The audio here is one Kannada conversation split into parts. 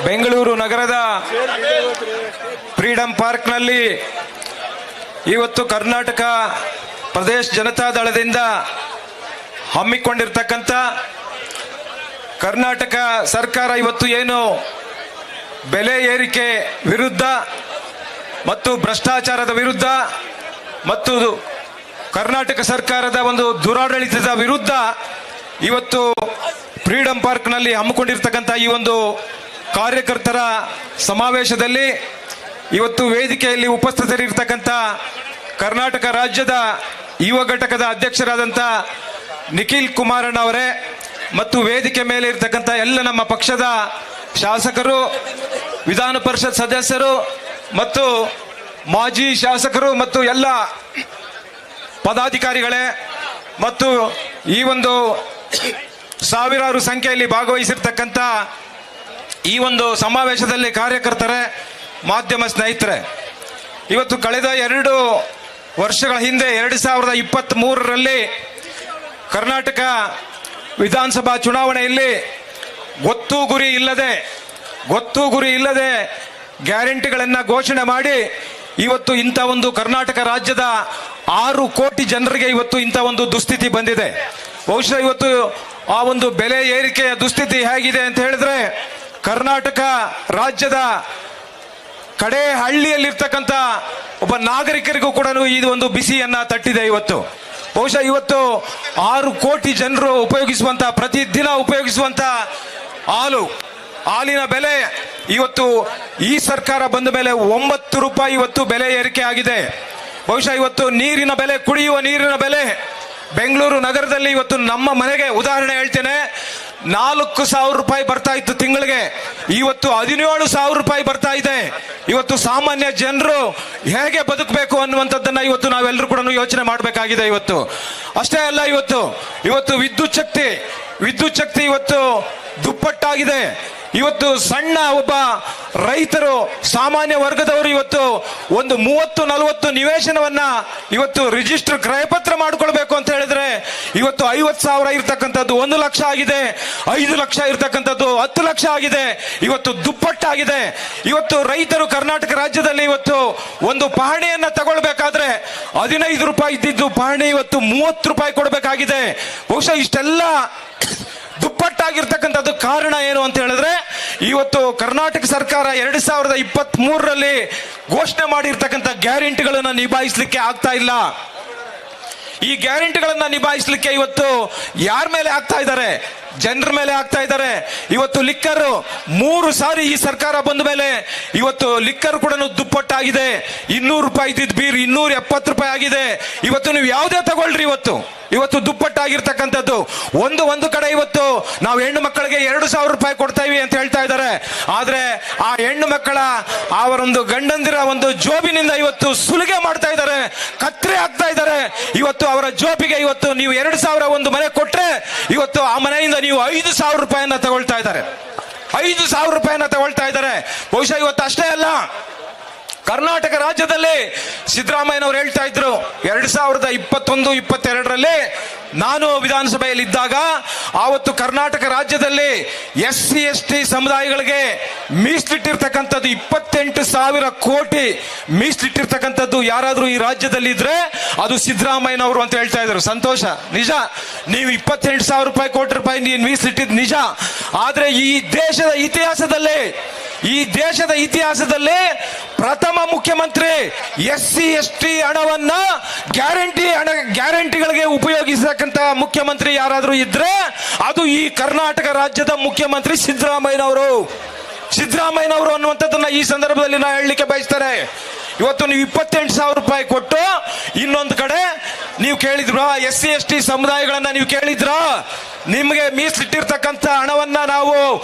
ಬೆಂಗಳೂರು ನಗರದ ಫ್ರೀಡಂ ಪಾರ್ಕ್ನಲ್ಲಿ ಇವತ್ತು ಕರ್ನಾಟಕ ಪ್ರದೇಶ ಜನತಾದಳದಿಂದ ಹಮ್ಮಿಕೊಂಡಿರ್ತಕ್ಕಂಥ ಕರ್ನಾಟಕ ಸರ್ಕಾರ ಇವತ್ತು ಏನು ಬೆಲೆ ಏರಿಕೆ ವಿರುದ್ಧ ಮತ್ತು ಭ್ರಷ್ಟಾಚಾರದ ವಿರುದ್ಧ ಮತ್ತು ಕರ್ನಾಟಕ ಸರ್ಕಾರದ ಒಂದು ದುರಾಡಳಿತದ ವಿರುದ್ಧ ಇವತ್ತು ಫ್ರೀಡಂ ಪಾರ್ಕ್ನಲ್ಲಿ ಹಮ್ಮಿಕೊಂಡಿರ್ತಕ್ಕಂಥ ಈ ಒಂದು ಕಾರ್ಯಕರ್ತರ ಸಮಾವೇಶದಲ್ಲಿ ಇವತ್ತು ವೇದಿಕೆಯಲ್ಲಿ ಉಪಸ್ಥಿತರಿರ್ತಕ್ಕಂಥ ಕರ್ನಾಟಕ ರಾಜ್ಯದ ಯುವ ಘಟಕದ ಅಧ್ಯಕ್ಷರಾದಂಥ ನಿಖಿಲ್ ಕುಮಾರಣ್ಣವರೇ ಮತ್ತು ವೇದಿಕೆ ಮೇಲೆ ಇರ್ತಕ್ಕಂಥ ಎಲ್ಲ ನಮ್ಮ ಪಕ್ಷದ ಶಾಸಕರು, ವಿಧಾನ ಪರಿಷತ್ ಸದಸ್ಯರು ಮತ್ತು ಮಾಜಿ ಶಾಸಕರು ಮತ್ತು ಎಲ್ಲ ಪದಾಧಿಕಾರಿಗಳೇ ಮತ್ತು ಈ ಒಂದು ಸಾವಿರಾರು ಸಂಖ್ಯೆಯಲ್ಲಿ ಭಾಗವಹಿಸಿರ್ತಕ್ಕಂಥ ಈ ಒಂದು ಸಮಾವೇಶದಲ್ಲಿ ಕಾರ್ಯಕರ್ತರೇ, ಮಾಧ್ಯಮ ಸ್ನೇಹಿತರೆ, ಇವತ್ತು ಕಳೆದ 2 ವರ್ಷಗಳ ಹಿಂದೆ 2023ರಲ್ಲಿ ಕರ್ನಾಟಕ ವಿಧಾನಸಭಾ ಚುನಾವಣೆಯಲ್ಲಿ ಗೊತ್ತು ಗುರಿ ಇಲ್ಲದೆ ಗ್ಯಾರಂಟಿಗಳನ್ನು ಘೋಷಣೆ ಮಾಡಿ ಇವತ್ತು ಇಂಥ ಒಂದು ಕರ್ನಾಟಕ ರಾಜ್ಯದ 6 ಕೋಟಿ ಜನರಿಗೆ ಇವತ್ತು ಇಂಥ ಒಂದು ದುಸ್ಥಿತಿ ಬಂದಿದೆ. ಬಹುಶಃ ಇವತ್ತು ಆ ಒಂದು ಬೆಲೆ ಏರಿಕೆಯ ದುಸ್ಥಿತಿ ಹೇಗಿದೆ ಅಂತ ಹೇಳಿದ್ರೆ, ಕರ್ನಾಟಕ ರಾಜ್ಯದ ಕಡೆ ಹಳ್ಳಿಯಲ್ಲಿರ್ತಕ್ಕಂಥ ಒಬ್ಬ ನಾಗರಿಕರಿಗೂ ಕೂಡ ಇದು ಒಂದು ಬಿಸಿಯನ್ನ ತಟ್ಟಿದೆ. ಇವತ್ತು ಬಹುಶಃ ಇವತ್ತು 6 ಕೋಟಿ ಜನರು ಪ್ರತಿದಿನ ಉಪಯೋಗಿಸುವಂತ ಹಾಲಿನ ಬೆಲೆ ಇವತ್ತು ಈ ಸರ್ಕಾರ ಬಂದ ಮೇಲೆ 9 ರೂಪಾಯಿ ಇವತ್ತು ಬೆಲೆ ಏರಿಕೆ ಆಗಿದೆ. ಬಹುಶಃ ಇವತ್ತು ನೀರಿನ ಬೆಲೆ, ಕುಡಿಯುವ ನೀರಿನ ಬೆಲೆ ಬೆಂಗಳೂರು ನಗರದಲ್ಲಿ ಇವತ್ತು ನಮ್ಮ ಮನೆಗೆ ಉದಾಹರಣೆ ಹೇಳ್ತೇನೆ, 4,000 ರೂಪಾಯಿ ಬರ್ತಾ ಇತ್ತು ತಿಂಗಳಿಗೆ, ಇವತ್ತು 17,000 ರೂಪಾಯಿ ಬರ್ತಾ ಇದೆ. ಇವತ್ತು ಸಾಮಾನ್ಯ ಜನರು ಹೇಗೆ ಬದುಕಬೇಕು ಅನ್ನುವಂಥದ್ದನ್ನ ಇವತ್ತು ನಾವೆಲ್ಲರೂ ಕೂಡ ಯೋಚನೆ ಮಾಡಬೇಕಾಗಿದೆ. ಇವತ್ತು ಅಷ್ಟೇ ಅಲ್ಲ, ಇವತ್ತು ವಿದ್ಯುತ್ ಶಕ್ತಿ ಇವತ್ತು ದುಪ್ಪಟ್ಟಾಗಿದೆ. ಇವತ್ತು ಸಣ್ಣ ಒಬ್ಬ ರೈತರು, ಸಾಮಾನ್ಯ ವರ್ಗದವರು ಇವತ್ತು ಒಂದು 30-40 ನಿವೇಶನವನ್ನ ಇವತ್ತು ರಿಜಿಸ್ಟರ್ ಕ್ರಯಪತ್ರ ಮಾಡಿಕೊಳ್ಬೇಕು ಅಂತ ಹೇಳಿದ್ರೆ ಇವತ್ತು 50,000 ಇರ್ತಕ್ಕಂಥದ್ದು 1 ಲಕ್ಷ ಆಗಿದೆ, 5 ಲಕ್ಷ ಇರ್ತಕ್ಕಂಥದ್ದು 10 ಲಕ್ಷ ಆಗಿದೆ. ಇವತ್ತು ದುಪ್ಪಟ್ಟಾಗಿದೆ. ಇವತ್ತು ರೈತರು ಕರ್ನಾಟಕ ರಾಜ್ಯದಲ್ಲಿ ಇವತ್ತು ಒಂದು ಪಹಣಿಯನ್ನ ತಗೊಳ್ಬೇಕಾದ್ರೆ 15 ರೂಪಾಯಿ ಇದ್ದಿದ್ದು ಪಹಣಿ ಇವತ್ತು 30 ರೂಪಾಯಿ ಕೊಡಬೇಕಾಗಿದೆ. ಬಹುಶಃ ಇಷ್ಟೆಲ್ಲ ದುಪ್ಪಟ್ಟಾಗಿರ್ತಕ್ಕಂಥದ್ದು ಕಾರಣ ಏನು ಅಂತ ಹೇಳಿದ್ರೆ, ಇವತ್ತು ಕರ್ನಾಟಕ ಸರ್ಕಾರ 2023ರಲ್ಲಿ ಘೋಷಣೆ ಮಾಡಿರ್ತಕ್ಕಂಥ ಗ್ಯಾರಂಟಿಗಳನ್ನ ನಿಭಾಯಿಸಲಿಕ್ಕೆ ಆಗ್ತಾ ಇಲ್ಲ. ಈ ಗ್ಯಾರಂಟಿಗಳನ್ನ ನಿಭಾಯಿಸಲಿಕ್ಕೆ ಇವತ್ತು ಯಾರ ಮೇಲೆ ಆಗ್ತಾ ಇದ್ದಾರೆ? ಜನರ ಮೇಲೆ ಆಗ್ತಾ ಇದ್ದಾರೆ. ಇವತ್ತು ಲಿಕ್ಕರ್ 3 ಸಾರಿ ಈ ಸರ್ಕಾರ ಬಂದ ಮೇಲೆ ಇವತ್ತು ಲಿಕ್ಕರ್ ಕೂಡ ದುಪ್ಪಟ್ಟಾಗಿದೆ. 200 ರೂಪಾಯಿ ಇದ್ದಿದ್ದು ಬೀರ್ 270 ರೂಪಾಯಿ ಆಗಿದೆ. ಇವತ್ತು ನೀವು ಯಾವುದೇ ತಗೊಳ್ರಿ, ಇವತ್ತು ದುಪ್ಪಟ್ಟಾಗಿರ್ತಕ್ಕಂಥದ್ದು. ಒಂದು ಕಡೆ ಇವತ್ತು ನಾವು ಹೆಣ್ಣು ಮಕ್ಕಳಿಗೆ 2,000 ರೂಪಾಯಿ ಕೊಡ್ತಾ ಇವಿ ಅಂತ ಹೇಳ್ತಾ ಇದ್ದಾರೆ. ಆದ್ರೆ ಆ ಹೆಣ್ಣು ಮಕ್ಕಳ ಅವರೊಂದು ಗಂಡಂದಿರ ಒಂದು ಜೋಬಿನಿಂದ ಇವತ್ತು ಸುಲಿಗೆ ಮಾಡ್ತಾ ಇದ್ದಾರೆ, ಕತ್ರೆ ಹಾಕ್ತಾ ಇದ್ದಾರೆ. ಇವತ್ತು ಅವರ ಜೋಬಿಗೆ ಇವತ್ತು ನೀವು 2,000 ಒಂದು ಮನೆ ಕೊಟ್ರೆ ಇವತ್ತು ಆ ಮನೆಯಿಂದ ನೀವು 5,000 ರೂಪಾಯಿಯನ್ನ ತಗೊಳ್ತಾ ಇದ್ದಾರೆ. 5,000 ರೂಪಾಯಿಯನ್ನ ತಗೊಳ್ತಾ ಇದ್ದಾರೆ. ಬಹುಶಃ ಇವತ್ತು ಅಷ್ಟೇ ಅಲ್ಲ, ಕರ್ನಾಟಕ ರಾಜ್ಯದಲ್ಲಿ ಸಿದ್ದರಾಮಯ್ಯನವರು ಹೇಳ್ತಾ ಇದ್ರು 2021-22ರಲ್ಲಿ ನಾನು ವಿಧಾನಸಭೆಯಲ್ಲಿ ಇದ್ದಾಗ ಆವತ್ತು ಕರ್ನಾಟಕ ರಾಜ್ಯದಲ್ಲಿ SC/ST ಸಮುದಾಯಗಳಿಗೆ ಮೀಸಲಿಟ್ಟಿರ್ತಕ್ಕಂಥದ್ದು 28,000 ಕೋಟಿ ಮೀಸಲಿಟ್ಟಿರ್ತಕ್ಕಂಥದ್ದು ಯಾರಾದ್ರೂ ಈ ರಾಜ್ಯದಲ್ಲಿ ಇದ್ರೆ ಅದು ಸಿದ್ದರಾಮಯ್ಯನವರು ಅಂತ ಹೇಳ್ತಾ ಇದ್ರು. ಸಂತೋಷ, ನಿಜ, ನೀವು 28,000 ರೂಪಾಯಿ ಕೋಟಿ ರೂಪಾಯಿ ನೀವು ಮೀಸಲಿಟ್ಟಿದ್ದು ನಿಜ. ಆದ್ರೆ ಈ ದೇಶದ ಇತಿಹಾಸದಲ್ಲಿ ಪ್ರಥಮ ಮುಖ್ಯಮಂತ್ರಿ SC/ST ಹಣವನ್ನ ಗ್ಯಾರಂಟಿಗಳಿಗೆ ಉಪಯೋಗಿಸತಕ್ಕಂತ ಮುಖ್ಯಮಂತ್ರಿ ಯಾರಾದ್ರೂ ಇದ್ರೆ ಅದು ಈ ಕರ್ನಾಟಕ ರಾಜ್ಯದ ಮುಖ್ಯಮಂತ್ರಿ ಸಿದ್ದರಾಮಯ್ಯನವರು ಅನ್ನುವಂಥದ್ದನ್ನ ಈ ಸಂದರ್ಭದಲ್ಲಿ ನಾ ಹೇಳಲಿಕ್ಕೆ ಬಯಸ್ತಾರೆ. ಇವತ್ತು ನೀವು 28,000 ರೂಪಾಯಿ ಕೊಟ್ಟು ಇನ್ನೊಂದು ಕಡೆ ನೀವು ಕೇಳಿದ್ರ SC/ST ಸಮುದಾಯಗಳನ್ನ ನೀವು ಕೇಳಿದ್ರ ನಿಮಗೆ ಮೀಸಲಿಟ್ಟಿರ್ತಕ್ಕಂಥ ಹಣವನ್ನ ನಾವು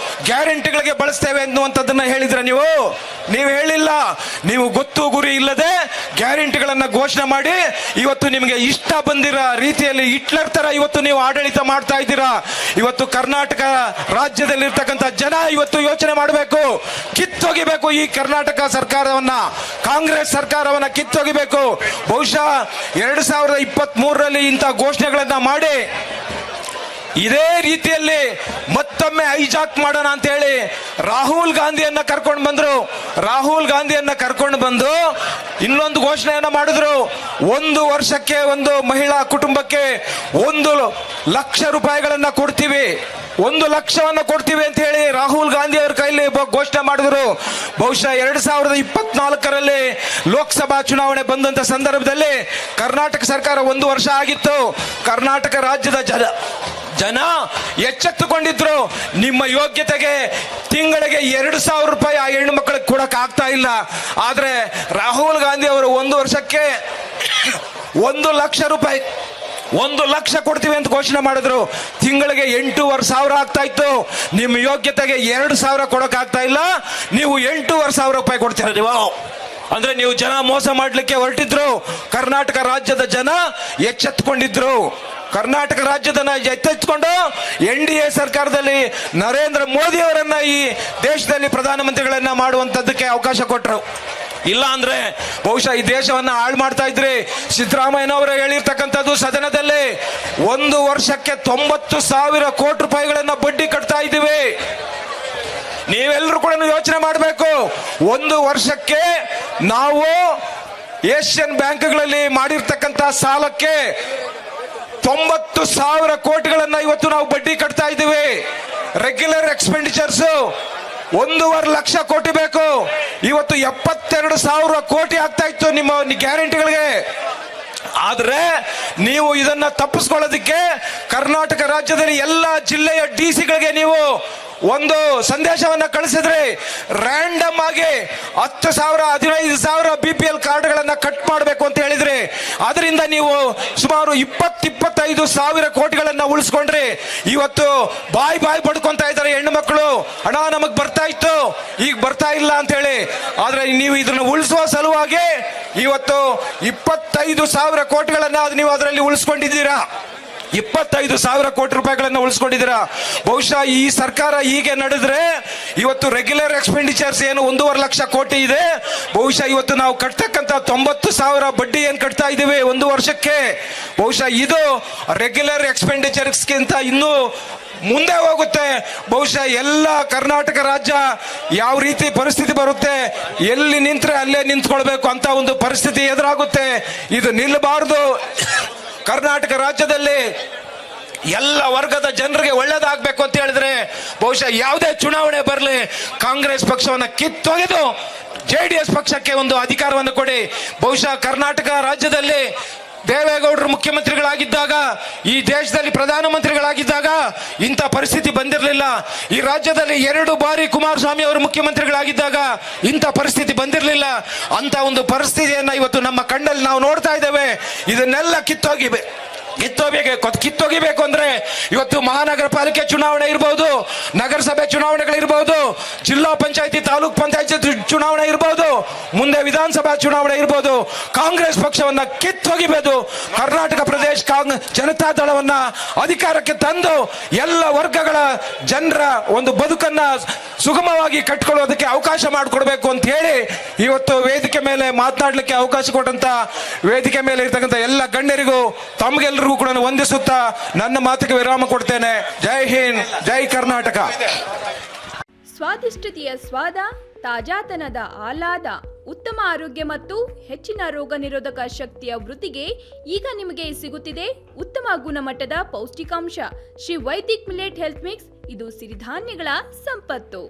ಗ್ಯಾರಂಟಿಗಳಿಗೆ ಬಳಸ್ತೇವೆ ಅನ್ನುವಂಥದ್ದನ್ನ ಹೇಳಿದ್ರ ನೀವು ಹೇಳಿಲ್ಲ. ನೀವು ಗೊತ್ತು ಗುರಿ ಇಲ್ಲದೆ ಗ್ಯಾರಂಟಿಗಳನ್ನ ಘೋಷಣೆ ಮಾಡಿ ಇವತ್ತು ನಿಮಗೆ ಇಷ್ಟ ಬಂದಿರೋ ರೀತಿಯಲ್ಲಿ ಹಿಟ್ಲರ್ ತರ ಇವತ್ತು ನೀವು ಆಡಳಿತ ಮಾಡ್ತಾ ಇದ್ದೀರಾ. ಇವತ್ತು ಕರ್ನಾಟಕ ರಾಜ್ಯದಲ್ಲಿರ್ತಕ್ಕಂಥ ಜನ ಇವತ್ತು ಯೋಚನೆ ಮಾಡಬೇಕು, ಕಿತ್ತೊಗಿಬೇಕು ಈ ಕರ್ನಾಟಕ ಸರ್ಕಾರವನ್ನ, ಕಾಂಗ್ರೆಸ್ ಸರ್ಕಾರವನ್ನ ಕಿತ್ತೊಗಿಬೇಕು. ಬಹುಶಃ 2023ರಲ್ಲಿ ಇಂಥ ಘೋಷಣೆಗಳನ್ನ ಮಾಡಿ ಇದೇ ರೀತಿಯಲ್ಲಿ ಮತ್ತೊಮ್ಮೆ ಹೈಜಾಕ್ ಮಾಡೋಣ ಅಂತ ಹೇಳಿ ರಾಹುಲ್ ಗಾಂಧಿಯನ್ನ ಕರ್ಕೊಂಡು ಬಂದ್ರು. ರಾಹುಲ್ ಗಾಂಧಿಯನ್ನ ಕರ್ಕೊಂಡು ಬಂದು ಇನ್ನೊಂದು ಘೋಷಣೆಯನ್ನ ಮಾಡಿದ್ರು. 1 ವರ್ಷಕ್ಕೆ ಒಂದು ಮಹಿಳಾ ಕುಟುಂಬಕ್ಕೆ 1 ಲಕ್ಷ ರೂಪಾಯಿಗಳನ್ನ ಕೊಡ್ತೀವಿ, 1 ಲಕ್ಷವನ್ನ ಕೊಡ್ತೀವಿ ಅಂತ ಹೇಳಿ ರಾಹುಲ್ ಗಾಂಧಿ ಅವರ ಕೈಲಿ ಘೋಷಣೆ ಮಾಡಿದ್ರು. ಬಹುಶಃ 2024ರಲ್ಲಿ ಲೋಕಸಭಾ ಚುನಾವಣೆ ಬಂದಂತ ಸಂದರ್ಭದಲ್ಲಿ ಕರ್ನಾಟಕ ಸರ್ಕಾರ 1 ವರ್ಷ ಆಗಿತ್ತು. ಕರ್ನಾಟಕ ರಾಜ್ಯದ ಜನ ಎಚ್ಚೆತ್ತುಕೊಂಡಿದ್ರು. ನಿಮ್ಮ ಯೋಗ್ಯತೆಗೆ ತಿಂಗಳಿಗೆ 2,000 ರೂಪಾಯಿ ಆ ಹೆಣ್ಣು ಮಕ್ಕಳಿಗೆ ಕೊಡಕ್ ಆಗ್ತಾ ಇಲ್ಲ. ಆದ್ರೆ ರಾಹುಲ್ ಗಾಂಧಿ ಅವರು 1 ವರ್ಷಕ್ಕೆ 1 ಲಕ್ಷ ರೂಪಾಯಿ 1 ಲಕ್ಷ ಕೊಡ್ತೀವಿ ಅಂತ ಘೋಷಣೆ ಮಾಡಿದ್ರು. ತಿಂಗಳಿಗೆ 8,500 ಆಗ್ತಾ ಇತ್ತು. ನಿಮ್ಮ ಯೋಗ್ಯತೆಗೆ 2,000 ಕೊಡಕ್ ಆಗ್ತಾ ಇಲ್ಲ. ನೀವು 8,500 ರೂಪಾಯಿ ಕೊಡ್ತೀರ ನೀವು. ಅಂದ್ರೆ ನೀವು ಜನ ಮೋಸ ಮಾಡ್ಲಿಕ್ಕೆ ಹೊರಟಿದ್ರು. ಕರ್ನಾಟಕ ರಾಜ್ಯದ ಜನ ಎಚ್ಚೆತ್ತುಕೊಂಡಿದ್ರು. ಕರ್ನಾಟಕ ರಾಜ್ಯದನ್ನ ಎತ್ತೆತ್ಕೊಂಡು NDA ಸರ್ಕಾರದಲ್ಲಿ ನರೇಂದ್ರ ಮೋದಿ ಅವರನ್ನ ಈ ದೇಶದಲ್ಲಿ ಪ್ರಧಾನಮಂತ್ರಿಗಳನ್ನ ಮಾಡುವಂತದ್ದಕ್ಕೆ ಅವಕಾಶ ಕೊಟ್ಟರು. ಇಲ್ಲ ಅಂದ್ರೆ ಬಹುಶಃ ಈ ದೇಶವನ್ನ ಹಾಳು ಮಾಡ್ತಾ ಇದ್ರಿ. ಸಿದ್ದರಾಮಯ್ಯನವರು ಹೇಳಿರ್ತಕ್ಕಂಥದ್ದು ಸದನದಲ್ಲಿ 1 ವರ್ಷಕ್ಕೆ 90,000 ಕೋಟಿ ರೂಪಾಯಿಗಳನ್ನ ಬಡ್ಡಿ ಕಟ್ತಾ ಇದ್ದೀವಿ. ನೀವೆಲ್ಲರೂ ಕೂಡ ಯೋಚನೆ ಮಾಡಬೇಕು. 1 ವರ್ಷಕ್ಕೆ ನಾವು ಏಷ್ಯನ್ ಬ್ಯಾಂಕ್ಗಳಲ್ಲಿ ಮಾಡಿರ್ತಕ್ಕಂಥ ಸಾಲಕ್ಕೆ 90,000 ಕೋಟಿಗಳನ್ನ ಇವತ್ತು ನಾವು ಬಡ್ಡಿ ಕಟ್ತಾ ಇದ್ದೀವಿ. ರೆಗ್ಯುಲರ್ ಎಕ್ಸ್ಪೆಂಡಿಚರ್ಸ್ 1.5 ಲಕ್ಷ ಕೋಟಿ ಬೇಕು. ಇವತ್ತು 72,000 ಕೋಟಿ ಆಗ್ತಾ ಇತ್ತು ನಿಮ್ಮ ಗ್ಯಾರಂಟಿಗಳಿಗೆ. ಆದ್ರೆ ನೀವು ಇದನ್ನ ತಪ್ಪಿಸ್ಕೊಳ್ಳೋದಕ್ಕೆ ಕರ್ನಾಟಕ ರಾಜ್ಯದಲ್ಲಿ ಎಲ್ಲ ಜಿಲ್ಲೆಯ DC ಗಳಿಗೆ ನೀವು ಒಂದು ಸಂದೇಶವನ್ನ ಕಳಿಸಿದ್ರೆ ರ್ಯಾಂಡಮ್ ಆಗಿ 10,000 15,000 BPL ಕಾರ್ಡ್ಗಳನ್ನ ಕಟ್ ಮಾಡಬೇಕು ಅಂತ ಹೇಳಿದ್ರಿ. ಅದರಿಂದ ನೀವು ಸುಮಾರು 20-25,000 ಕೋಟಿಗಳನ್ನ ಉಳಿಸ್ಕೊಂಡ್ರಿ. ಇವತ್ತು ಬಾಯ್ ಬಡ್ಕೊಂತ ಇದ್ದಾರೆ ಹೆಣ್ಣು ಮಕ್ಕಳು. ಹಣ ನಮಗ್ ಬರ್ತಾ ಇತ್ತು, ಈಗ ಬರ್ತಾ ಇಲ್ಲ ಅಂತ ಹೇಳಿ. ಆದ್ರೆ ನೀವು ಇದನ್ನ ಉಳಿಸುವ ಸಲುವಾಗಿ ಇವತ್ತು 25,000 ಕೋಟಿಗಳನ್ನ ನೀವು ಅದರಲ್ಲಿ ಉಳಿಸ್ಕೊಂಡಿದ್ದೀರಾ. 25,000 ಕೋಟಿ ರೂಪಾಯಿಗಳನ್ನ ಉಳಿಸ್ಕೊಂಡಿದ್ದೀರಾ. ಬಹುಶಃ ಈ ಸರ್ಕಾರ ಹೀಗೆ ನಡೆದ್ರೆ ಇವತ್ತು ರೆಗ್ಯುಲರ್ ಎಕ್ಸ್ಪೆಂಡಿಚರ್ಸ್ ಏನು 1.5 ಲಕ್ಷ ಕೋಟಿ ಇದೆ. ಬಹುಶಃ ಇವತ್ತು ನಾವು ಕಟ್ತಕ್ಕಂಥ 90,000 ಬಡ್ಡಿ ಏನ್ ಕಟ್ತಾ ಇದ್ದೀವಿ 1 ವರ್ಷಕ್ಕೆ, ಬಹುಶಃ ಇದು ರೆಗ್ಯುಲರ್ ಎಕ್ಸ್ಪೆಂಡಿಚರ್ಸ್ಗಿಂತ ಇನ್ನೂ ಮುಂದೆ ಹೋಗುತ್ತೆ. ಬಹುಶಃ ಎಲ್ಲ ಕರ್ನಾಟಕ ರಾಜ್ಯ ಯಾವ ರೀತಿ ಪರಿಸ್ಥಿತಿ ಬರುತ್ತೆ, ಎಲ್ಲಿ ನಿಂತ್ರೆ ಅಲ್ಲೇ ನಿಂತ್ಕೊಳ್ಬೇಕು ಅಂತ ಒಂದು ಪರಿಸ್ಥಿತಿ ಎದುರಾಗುತ್ತೆ. ಇದು ನಿಲ್ಲಬಾರದು. ಕರ್ನಾಟಕ ರಾಜ್ಯದಲ್ಲಿ ಎಲ್ಲ ವರ್ಗದ ಜನರಿಗೆ ಒಳ್ಳೇದಾಗಬೇಕು ಅಂತ ಹೇಳಿದ್ರೆ ಬಹುಶಃ ಯಾವುದೇ ಚುನಾವಣೆ ಬರಲಿ ಕಾಂಗ್ರೆಸ್ ಪಕ್ಷವನ್ನ ಕಿತ್ತೊಗೆದು JDS ಪಕ್ಷಕ್ಕೆ ಒಂದು ಅಧಿಕಾರವನ್ನು ಕೊಡಿ. ಬಹುಶಃ ಕರ್ನಾಟಕ ರಾಜ್ಯದಲ್ಲಿ ದೇವೇಗೌಡರು ಮುಖ್ಯಮಂತ್ರಿಗಳಾಗಿದ್ದಾಗ, ಈ ದೇಶದಲ್ಲಿ ಪ್ರಧಾನಮಂತ್ರಿಗಳಾಗಿದ್ದಾಗ ಇಂಥ ಪರಿಸ್ಥಿತಿ ಬಂದಿರಲಿಲ್ಲ. ಈ ರಾಜ್ಯದಲ್ಲಿ 2 ಬಾರಿ ಕುಮಾರಸ್ವಾಮಿ ಅವರು ಮುಖ್ಯಮಂತ್ರಿಗಳಾಗಿದ್ದಾಗ ಇಂಥ ಪರಿಸ್ಥಿತಿ ಬಂದಿರಲಿಲ್ಲ. ಅಂತ ಒಂದು ಪರಿಸ್ಥಿತಿಯನ್ನ ಇವತ್ತು ನಮ್ಮ ಕಣ್ಣಲ್ಲಿ ನಾವು ನೋಡ್ತಾ ಇದ್ದೇವೆ. ಇದನ್ನೆಲ್ಲ ಕಿತ್ತೊಗಿಬೇಕು ಅಂದ್ರೆ ಇವತ್ತು ಮಹಾನಗರ ಪಾಲಿಕೆ ಚುನಾವಣೆ ಇರಬಹುದು, ನಗರಸಭೆ ಚುನಾವಣೆಗಳಿರ್ಬಹುದು, ಜಿಲ್ಲಾ ಪಂಚಾಯತಿ ತಾಲೂಕ್ ಪಂಚಾಯತಿ ಚುನಾವಣೆ ಇರಬಹುದು, ಮುಂದೆ ವಿಧಾನಸಭಾ ಚುನಾವಣೆ ಇರಬಹುದು. ಕಾಂಗ್ರೆಸ್ ಪಕ್ಷವನ್ನ ಕಿತ್ತೊಗಿಬೇಕು. ಕರ್ನಾಟಕ ಪ್ರದೇಶ ಜನತಾ ದಳವನ್ನ ಅಧಿಕಾರಕ್ಕೆ ತಂದು ಎಲ್ಲ ವರ್ಗಗಳ ಜನರ ಒಂದು ಬದುಕನ್ನ ಸುಗಮವಾಗಿ ಕಟ್ಕೊಳ್ಳೋದಕ್ಕೆ ಅವಕಾಶ ಮಾಡಿಕೊಡ್ಬೇಕು ಅಂತ ಹೇಳಿ ಇವತ್ತು ವೇದಿಕೆ ಮೇಲೆ ಮಾತನಾಡಲಿಕ್ಕೆ ಅವಕಾಶ ಕೊಟ್ಟಂತ ವೇದಿಕೆ ಮೇಲೆ ಇರ್ತಕ್ಕಂಥ ಎಲ್ಲ ಗಣ್ಯರಿಗೂ ತಮಗೆಲ್ಲರಿಗೂ ಕೂಡ ವಂದಿಸುತ್ತಾ ನನ್ನ ಮಾತಿಗೆ ವಿರಾಮ ಕೊಡ್ತೇನೆ. ಜೈ ಹಿಂದ್, ಜೈ ಕರ್ನಾಟಕ. ಸ್ವಾದಿಷ್ಟತೆಯ ಸ್ವಾದ, ತಾಜಾತನದ ಆಹ್ಲಾದ, ಉತ್ತಮ ಆರೋಗ್ಯ ಮತ್ತು ಹೆಚ್ಚಿನ ರೋಗ ನಿರೋಧಕ ಶಕ್ತಿಯ ವೃದ್ಧಿಗೆ ಈಗ ನಿಮಗೆ ಸಿಗುತ್ತಿದೆ ಉತ್ತಮ ಗುಣಮಟ್ಟದ ಪೌಷ್ಟಿಕಾಂಶ Shri Vaidik millet health mix. ಇದು ಸಿರಿಧಾನ್ಯಗಳ ಸಂಪತ್ತು.